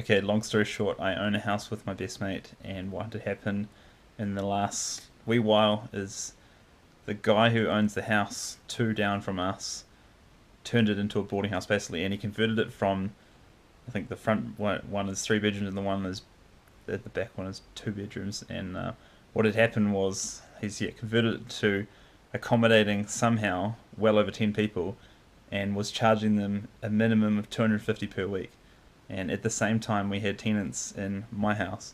Okay, long story short, I own a house with my best mate, and what had happened in the last wee while is the guy who owns the house two down from us turned it into a boarding house basically, and he converted it from, I think the front one is three bedrooms and the one is at the back one is two bedrooms. And what had happened was converted it to accommodating somehow well over 10 people, and was charging them a minimum of 250 per week. And at the same time, we had tenants in my house,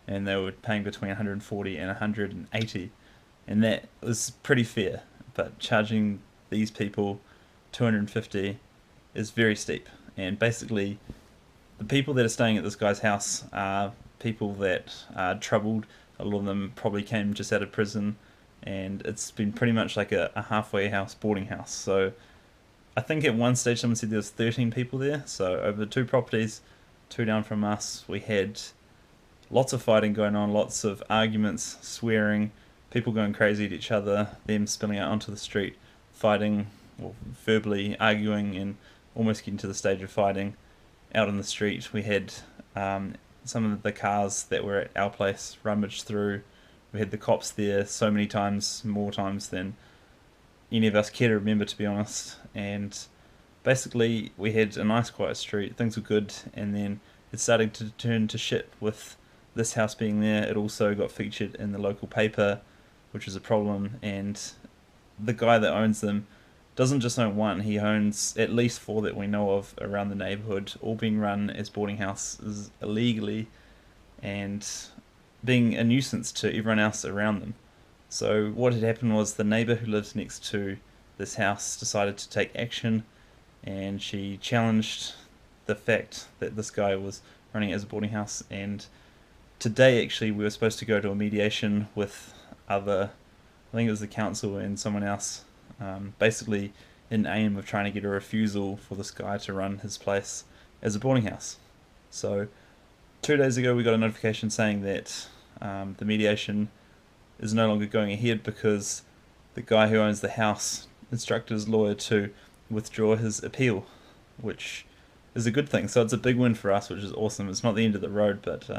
and they were paying between 140 and 180, and that was pretty fair. But charging these people 250 is very steep. And basically, the people that are staying at this guy's house are people that are troubled. A lot of them probably came just out of prison, and it's been pretty much like a halfway house, boarding house. So I think at one stage someone said there was 13 people there. So over two properties, two down from us, we had lots of fighting going on, lots of arguments, swearing, people going crazy at each other, them spilling out onto the street, fighting, or verbally arguing, and almost getting to the stage of fighting out on the street. We had some of the cars that were at our place rummaged through. We had the cops there so many times, more times than any of us care to remember, to be honest. And basically, we had a nice quiet street, things were good, and then it started to turn to shit with this house being there. It also got featured in the local paper, which is a problem. And the guy that owns them doesn't just own one, he owns at least four that we know of around the neighbourhood, all being run as boarding houses illegally, and being a nuisance to everyone else around them. So what had happened was the neighbour who lives next to this house decided to take action, and she challenged the fact that this guy was running it as a boarding house. And today, actually, we were supposed to go to a mediation with other, I think it was the council and someone else, basically in aim of trying to get a refusal for this guy to run his place as a boarding house. So 2 days ago, we got a notification saying that the mediation is no longer going ahead because the guy who owns the house instructed his lawyer to withdraw his appeal, which is a good thing. So it's a big win for us, which is awesome. It's not the end of the road, but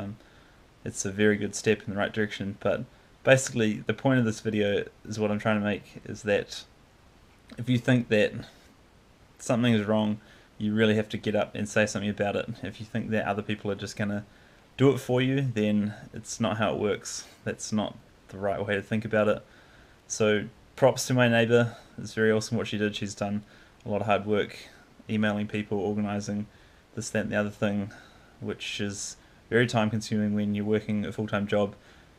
it's a very good step in the right direction. But basically, the point of this video is what I'm trying to make is that if you think that something is wrong, you really have to get up and say something about it. If you think that other people are just going to do it for you, then it's not how it works. That's not the right way to think about it. So props to my neighbour. It's very awesome what she did. She's done a lot of hard work emailing people, organising this, that and the other thing, which is very time consuming when you're working a full-time job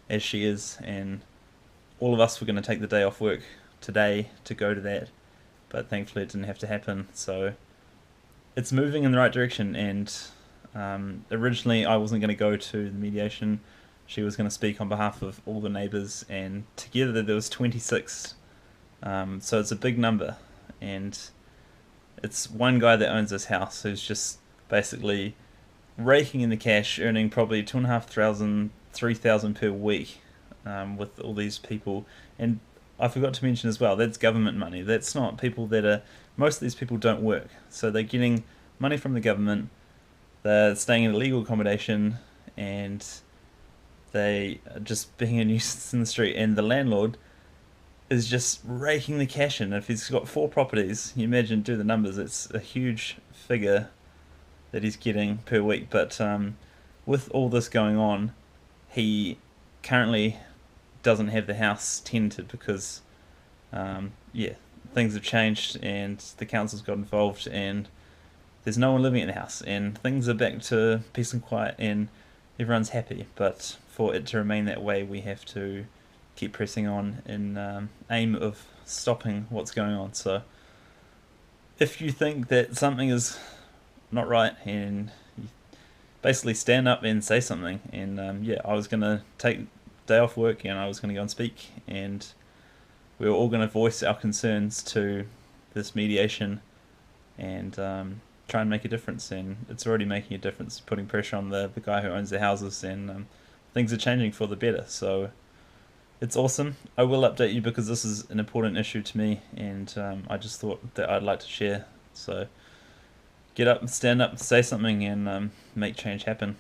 as she is. And all of us were going to take the day off work today to go to that, but thankfully it didn't have to happen. So it's moving in the right direction. And originally I wasn't going to go to the mediation. She was going to speak on behalf of all the neighbours, and together there was 26. So it's a big number, and it's one guy that owns this house who's just basically raking in the cash, earning probably 2,500, 3,000 per week, with all these people. And I forgot to mention as well, that's government money. That's not people that are, most of these people don't work. So they're getting money from the government, they're staying in illegal accommodation, and they are just being a nuisance in the street. And the landlord is just raking the cash in. If he's got four properties, you imagine, do the numbers, it's a huge figure that he's getting per week. But with all this going on, he currently doesn't have the house tenanted because things have changed and the council's got involved, and there's no one living in the house, and things are back to peace and quiet, and everyone's happy. But for it to remain that way, we have to keep pressing on in aim of stopping what's going on. So if you think that something is not right, and you basically stand up and say something. And I was going to take day off work and I was going to go and speak, and we were all going to voice our concerns to this mediation and try and make a difference. And it's already making a difference, putting pressure on the guy who owns the houses, and things are changing for the better. So it's awesome. I will update you because this is an important issue to me, and I just thought that I'd like to share. So get up, stand up, say something, and make change happen.